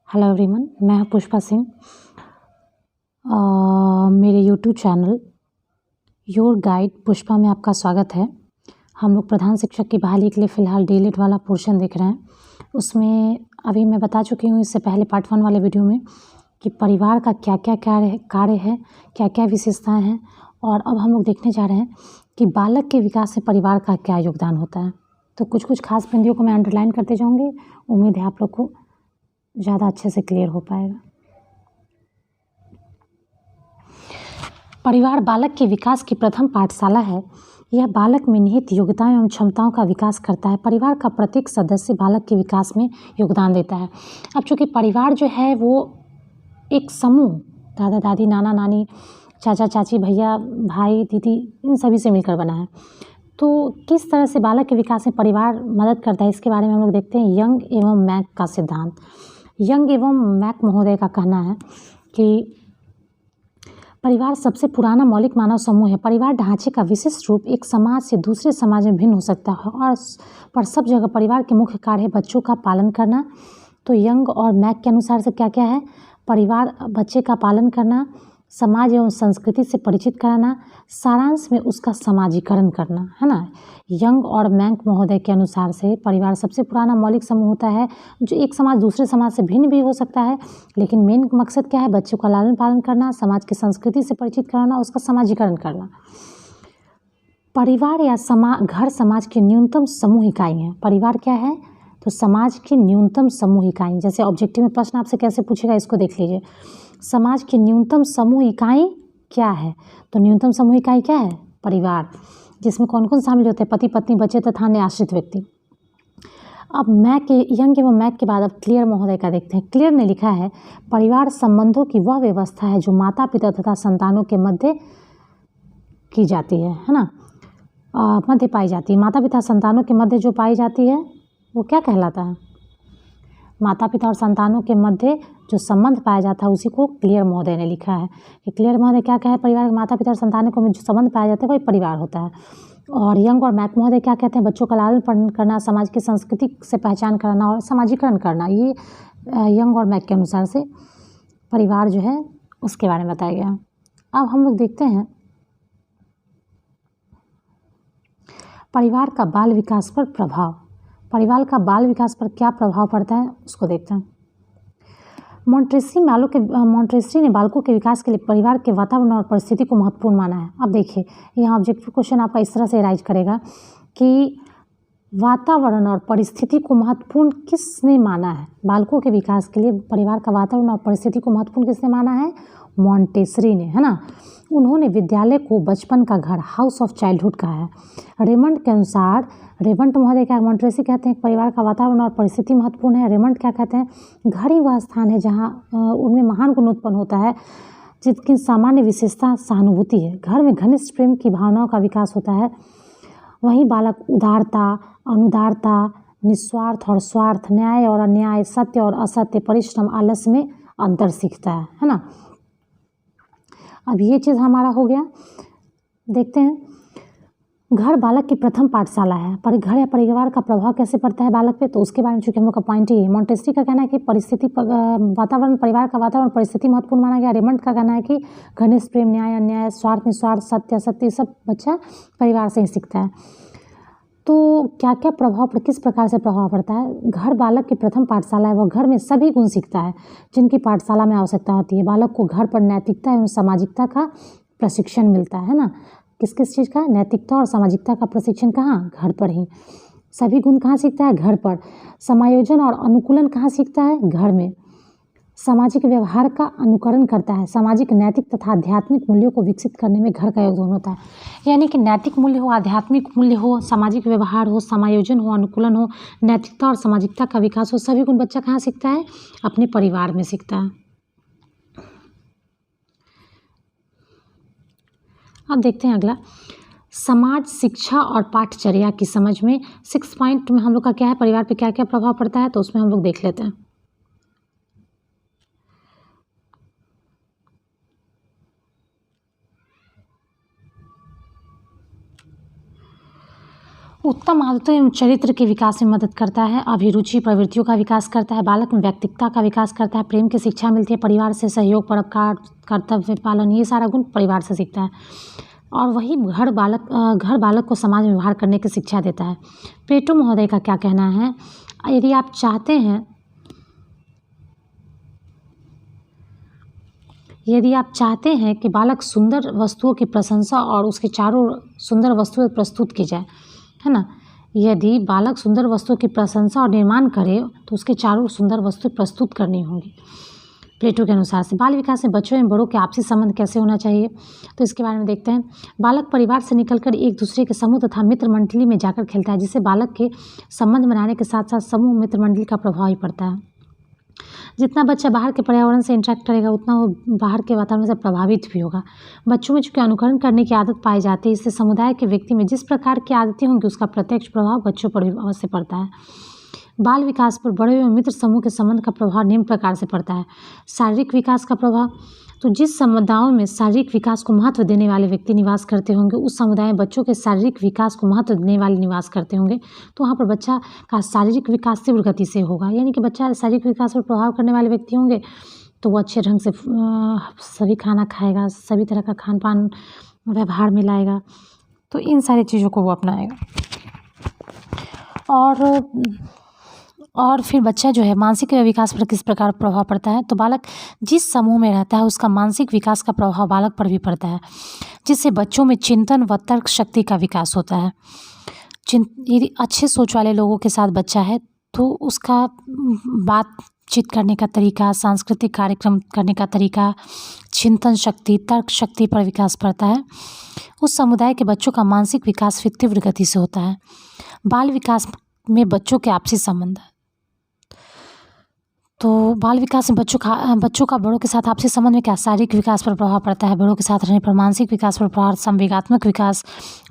Hello everyone, मैं हूं पुष्पा सिंह। मेरे YouTube channel your guide Pushpa में आपका स्वागत है। हम लोग प्रधान शिक्षक की बहाली के लिए फ़िलहाल डीएलएड वाला पोर्शन देख रहे हैं। उसमें अभी मैं बता चुकी हूँ इससे पहले पार्ट 1 वाले वीडियो में कि परिवार का क्या क्या कार्य है, क्या क्या विशेषताएँ हैं, और अब हम लोग देखने जा रहे हैं कि बालक के विकास में परिवार का क्या योगदान होता है। तो कुछ कुछ खास बिंदुओं को मैं अंडरलाइन करते जाऊँगी। उम्मीद है आप लोग को ज़्यादा अच्छे से क्लियर हो पाएगा। परिवार बालक के विकास की प्रथम पाठशाला है। यह बालक में निहित योग्यताओं एवं क्षमताओं का विकास करता है। परिवार का प्रत्येक सदस्य बालक के विकास में योगदान देता है। अब चूँकि परिवार जो है वो एक समूह, दादा दादी, नाना नानी, चाचा चाची, भैया भाई दीदी, इन सभी से मिलकर बना है। तो किस तरह से बालक के विकास में परिवार मदद करता है, इसके बारे में हम लोग देखते हैं। यंग एवं मैक का सिद्धांत। यंग एवं मैक महोदय का कहना है कि परिवार सबसे पुराना मौलिक मानव समूह है। परिवार ढांचे का विशिष्ट रूप एक समाज से दूसरे समाज में भिन्न हो सकता है और पर सब जगह परिवार के मुख्य कार्य है बच्चों का पालन करना। तो यंग और मैक के अनुसार से क्या क्या है? परिवार बच्चे का पालन करना, समाज एवं संस्कृति से परिचित कराना, सारांश में उसका समाजीकरण करना, है ना। यंग और मैक महोदय के अनुसार से परिवार सबसे पुराना मौलिक समूह होता है जो एक समाज दूसरे समाज से भिन्न भी हो सकता है, लेकिन मेन मकसद क्या है? बच्चों का लालन पालन करना, समाज की संस्कृति से परिचित कराना, उसका समाजीकरण करना। परिवार या घर समाज की न्यूनतम समूह इकाई है। परिवार क्या है? तो समाज की न्यूनतम समूह इकाई। जैसे ऑब्जेक्टिव में प्रश्न आपसे कैसे पूछेगा, इसको देख लीजिए। समाज की न्यूनतम समूह इकाई क्या है? तो न्यूनतम समूह इकाई क्या है? परिवार, जिसमें कौन कौन शामिल होते हैं? पति पत्नी, बच्चे तथा अन्य आश्रित व्यक्ति। अब यंग एवं मैक के बाद अब क्लियर महोदय का देखते हैं। क्लियर ने लिखा है, परिवार संबंधों की वह व्यवस्था है जो माता पिता तथा संतानों के मध्य की जाती है ना, मध्य पाई जाती है। माता पिता संतानों के मध्य जो पाई जाती है वो क्या कहलाता है? माता पिता और संतानों के मध्य जो संबंध पाया जाता है उसी को क्लियर महोदय ने लिखा है कि क्लियर महोदय क्या कहे? परिवार माता पिता और संतानों के मध्य जो संबंध पाया जाता है वही परिवार होता है। और यंग और मैक महोदय क्या कहते हैं? बच्चों का लालन पालन करना, समाज की संस्कृति से पहचान कराना और समाजीकरण करना। ये यंग और मैक के अनुसार से परिवार जो है उसके बारे में बताया गया। अब हम लोग देखते हैं परिवार का बाल विकास पर प्रभाव। परिवार का बाल विकास पर क्या प्रभाव पड़ता है उसको देखते हैं। मॉन्टेस्री ने बालकों के विकास के लिए परिवार के वातावरण और परिस्थिति को महत्वपूर्ण माना है। अब देखिए, यहाँ ऑब्जेक्टिव क्वेश्चन आपका इस तरह से राइज करेगा कि वातावरण और परिस्थिति को महत्वपूर्ण किसने माना है? बालकों के विकास के लिए परिवार का वातावरण और परिस्थिति को महत्वपूर्ण किसने माना है? मॉन्टेसरी ने, है ना। उन्होंने विद्यालय को बचपन का घर, हाउस ऑफ चाइल्डहुड कहा है। रेमंड के अनुसार, रेमंड महोदय क्या, मॉन्टेसरी कहते हैं परिवार का वातावरण और परिस्थिति महत्वपूर्ण है। रेमंड क्या कहते हैं? घर ही वह स्थान है जहाँ उनमें महान गुण उत्पन्न होता है जिसकी सामान्य विशेषता सहानुभूति है। घर में घनिष्ठ प्रेम की भावनाओं का विकास होता है। वहीं बालक उदारता, अनुदारता, निस्वार्थ और स्वार्थ, न्याय और अन्याय, सत्य और असत्य, परिश्रम, आलस्य में अंतर सीखता है ना। अब ये चीज़ हमारा हो गया। देखते हैं, घर बालक की प्रथम पाठशाला है। पर घर या परिवार का प्रभाव कैसे पड़ता है बालक पे, तो उसके बारे में चूंकि हम लोग का पॉइंट ही है। मॉन्टेस्री का कहना है कि वातावरण, परिवार का वातावरण परिस्थिति महत्वपूर्ण माना गया। रेमंड का कहना है कि घनिष्ठ प्रेम, न्याय अन्याय, स्वार्थ निस्वार्थ, सत्य असत्य, सब बच्चा परिवार से ही सीखता है। तो क्या क्या प्रभाव, किस प्रकार से प्रभाव पड़ता है? घर बालक की प्रथम पाठशाला है। वह घर में सभी गुण सीखता है जिनकी पाठशाला में आवश्यकता होती है। बालक को घर पर नैतिकता एवं सामाजिकता का प्रशिक्षण मिलता है ना। किस किस चीज़ का? नैतिकता और सामाजिकता का प्रशिक्षण कहाँ? घर पर ही। सभी गुण कहाँ सीखता है? घर पर। समायोजन और अनुकूलन कहाँ सीखता है? घर में। सामाजिक व्यवहार का अनुकरण करता है। सामाजिक, नैतिक तथा आध्यात्मिक मूल्यों को विकसित करने में घर का योगदान होता है। यानी कि नैतिक मूल्य हो, आध्यात्मिक मूल्य हो, सामाजिक व्यवहार हो, समायोजन हो, अनुकूलन हो, नैतिकता और सामाजिकता का विकास हो, सभी गुण बच्चा कहाँ सीखता है? अपने परिवार में सीखता है। अब देखते हैं अगला, समाज, शिक्षा और पाठचर्या की समझ में 6 पॉइंट में हम लोग का क्या है? परिवार पे क्या क्या प्रभाव पड़ता है, तो उसमें हम लोग देख लेते हैं। उत्तम आदतों एवं चरित्र के विकास में मदद करता है, अभिरुचि प्रवृत्तियों का विकास करता है, बालक में व्यक्तित्वता का विकास करता है, प्रेम की शिक्षा मिलती है, परिवार से सहयोग, परोपकार, कर्तव्य पालन, ये सारा गुण परिवार से सीखता है। और वही घर बालक को समाज में व्यवहार करने की शिक्षा देता है। प्लेटो महोदय का क्या कहना है, यदि आप चाहते हैं कि बालक सुंदर वस्तुओं की प्रशंसा और उसके चारों सुंदर वस्तुएं प्रस्तुत की जाए, है ना, यदि बालक सुंदर वस्तुओं की प्रशंसा और निर्माण करे तो उसके चारों सुंदर वस्तुएं प्रस्तुत करनी होंगी। प्लेटो के अनुसार से बाल विकास में बच्चों एवं बड़ों के आपसी संबंध कैसे होना चाहिए, तो इसके बारे में देखते हैं। बालक परिवार से निकलकर एक दूसरे के समूह तथा मित्र मंडली में जाकर खेलता है, जिससे बालक के संबंध बनाने के साथ साथ समूह मित्र मंडली का प्रभाव ही पड़ता है। जितना बच्चा बाहर के पर्यावरण से इंटरेक्ट करेगा उतना वो बाहर के वातावरण से प्रभावित भी होगा। बच्चों में चूँकि अनुकरण करने की आदत पाई जाती है, इससे समुदाय के व्यक्ति में जिस प्रकार की आदतें होंगी उसका प्रत्यक्ष प्रभाव बच्चों पर भी अवश्य पड़ता है। बाल विकास पर बड़े एवं मित्र समूह के संबंध का प्रभाव निम्न प्रकार से पड़ता है। शारीरिक विकास का प्रभाव, तो जिस समुदायों में शारीरिक विकास को महत्व देने वाले व्यक्ति निवास करते होंगे, उस समुदाय में बच्चों के शारीरिक विकास को महत्व देने वाले निवास करते होंगे, तो वहाँ पर बच्चा का शारीरिक विकास तीव्र गति से होगा। यानी कि बच्चा शारीरिक विकास पर प्रभाव करने वाले व्यक्ति होंगे तो वो अच्छे ढंग से सभी खाना खाएगा, सभी तरह का खान पान व्यवहार में लाएगा, तो इन सारी चीज़ों को वो अपनाएगा। और फिर बच्चा जो है मानसिक विकास पर किस प्रकार प्रभाव पड़ता है, तो बालक जिस समूह में रहता है उसका मानसिक विकास का प्रभाव बालक पर भी पड़ता है, जिससे बच्चों में चिंतन व तर्क शक्ति का विकास होता है। यदि अच्छे सोच वाले लोगों के साथ बच्चा है तो उसका बातचीत करने का तरीका, सांस्कृतिक कार्यक्रम करने का तरीका, चिंतन शक्ति, तर्क शक्ति पर विकास पड़ता है। उस समुदाय के बच्चों का मानसिक विकास फिर तीव्र गति से होता है। बाल विकास में बच्चों के आपसी संबंध, तो बाल विकास में बच्चों का बड़ों के साथ आपसी संबंध में क्या, शारीरिक विकास पर प्रभाव पड़ता है, बड़ों के साथ रहने पर मानसिक विकास पर प्रभाव, संवेगात्मक विकास,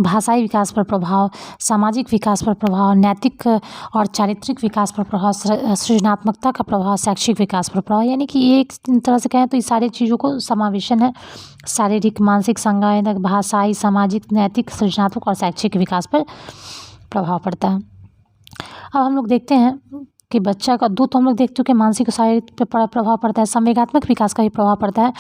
भाषाई विकास पर प्रभाव, सामाजिक विकास पर प्रभाव, नैतिक और चारित्रिक विकास पर प्रभाव, सृजनात्मकता का प्रभाव, शैक्षिक विकास पर प्रभाव। यानी कि एक तरह से कहें तो इस सारी चीज़ों को समावेशन है, शारीरिक, मानसिक, संज्ञानात्मक, भाषाई, सामाजिक, नैतिक, सृजनात्मक और शैक्षिक विकास पर प्रभाव पड़ता है। अब हम लोग देखते हैं कि बच्चा का तो हम लोग देख चुके मानसिक और शारीरिक पर प्रभाव पड़ता है। संवेगात्मक विकास का भी प्रभाव पड़ता है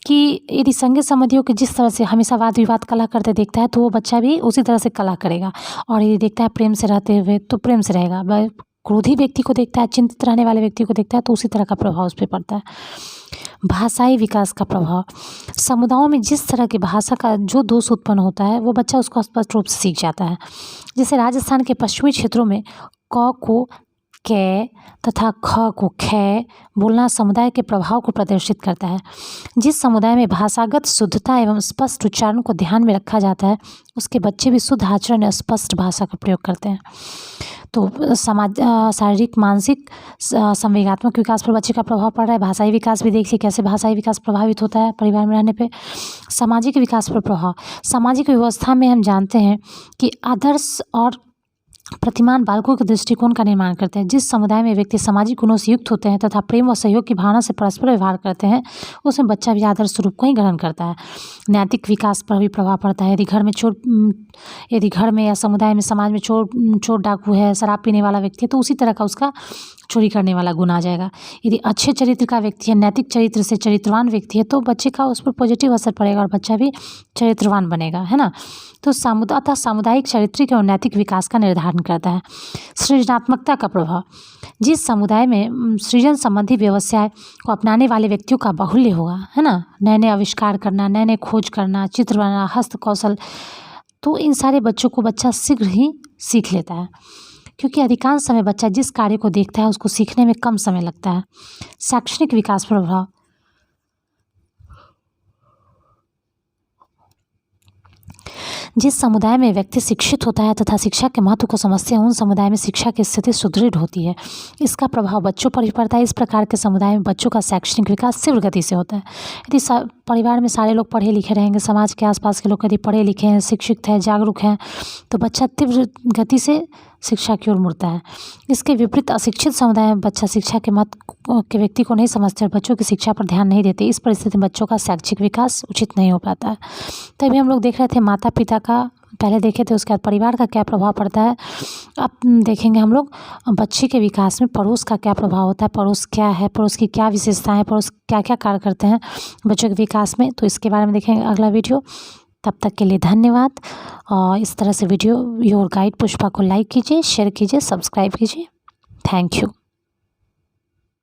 कि यदि संगी संबंधियों के जिस तरह से हमेशा वाद विवाद कलह करते देखता है तो वो बच्चा भी उसी तरह से कलह करेगा, और यदि देखता है प्रेम से रहते हुए तो प्रेम से रहेगा। क्रोधी व्यक्ति को देखता है, चिंतित रहने वाले व्यक्ति को देखता है तो उसी तरह का प्रभाव उस पर पड़ता है। भाषाई विकास का प्रभाव, समुदायों में जिस तरह की भाषा का जो दोष उत्पन्न होता है वो बच्चा उसको स्पष्ट रूप से सीख जाता है। जैसे राजस्थान के पश्चिमी क्षेत्रों में क को कै तथा ख को खे बोलना समुदाय के प्रभाव को प्रदर्शित करता है। जिस समुदाय में भाषागत शुद्धता एवं स्पष्ट उच्चारण को ध्यान में रखा जाता है उसके बच्चे भी शुद्ध आचरण और स्पष्ट भाषा का प्रयोग करते हैं। तो शारीरिक, मानसिक, संवेगात्मक विकास पर बच्चे का प्रभाव पड़ रहा है। भाषाई विकास भी देखिए कैसे भाषाई विकास प्रभावित होता है परिवार में रहने पे। सामाजिक विकास पर प्रभाव, सामाजिक व्यवस्था में हम जानते हैं कि आदर्श और प्रतिमान बालकों के दृष्टिकोण का निर्माण करते हैं। जिस समुदाय में व्यक्ति सामाजिक गुणों से युक्त होते हैं तथा प्रेम व सहयोग की भावना से परस्पर व्यवहार करते हैं उसमें बच्चा भी आदर्श स्वरूप को ही ग्रहण करता है। नैतिक विकास पर भी प्रभाव पड़ता है। यदि घर में या समुदाय में, समाज में चोर डाकू है, शराब पीने वाला व्यक्ति है तो उसी तरह का उसका चोरी करने वाला गुण आ जाएगा। यदि अच्छे चरित्र का व्यक्ति है, नैतिक चरित्र से चरित्रवान व्यक्ति है तो बच्चे का उस पर पॉजिटिव असर पड़ेगा और बच्चा भी चरित्रवान बनेगा, है ना। तो सामुदायिक चारित्रिक और नैतिक विकास का निर्धारण करता है। सृजनात्मकता का प्रभाव, जिस समुदाय में सृजन संबंधी व्यवसाय को अपनाने वाले व्यक्तियों का बाहुल्य होगा, है ना, नए नए आविष्कार करना, नए नए खोज करना, चित्र बनाना, हस्त कौशल, तो इन सारे बच्चों को बच्चा शीघ्र ही सीख लेता है क्योंकि अधिकांश समय बच्चा जिस कार्य को देखता है उसको सीखने में कम समय लगता है। शैक्षणिक विकास पर प्रभाव, जिस समुदाय में व्यक्ति शिक्षित होता है तथा शिक्षा के महत्व को समझते हैं उन समुदाय में शिक्षा की स्थिति सुदृढ़ होती है। इसका प्रभाव बच्चों पर भी पड़ता है। इस प्रकार के समुदाय में बच्चों का शैक्षणिक विकास तीव्र गति से होता है। यदि परिवार में सारे लोग पढ़े लिखे रहेंगे, समाज के आसपास के लोग यदि पढ़े लिखे हैं, शिक्षित हैं, जागरूक हैं तो बच्चा तीव्र गति से शिक्षा की ओर मुड़ता है। इसके विपरीत अशिक्षित समुदाय में बच्चा शिक्षा के महत्व के व्यक्ति को नहीं समझते और बच्चों की शिक्षा पर ध्यान नहीं देते। इस परिस्थिति में बच्चों का शैक्षिक विकास उचित नहीं हो पाता है। तभी हम लोग देख रहे थे माता पिता का पहले देखे थे, उसके बाद परिवार का क्या प्रभाव पड़ता है। अब देखेंगे हम लोग बच्चे के विकास में पड़ोस का क्या प्रभाव होता है, पड़ोस क्या है, पड़ोस की क्या विशेषताएं, पड़ोस क्या क्या कार्य करते हैं बच्चों के विकास में। तो इसके बारे में देखेंगे अगला वीडियो। तब तक के लिए धन्यवाद। और इस तरह से वीडियो योर गाइड पुष्पा को लाइक कीजिए, शेयर कीजिए, सब्सक्राइब कीजिए। Thank you.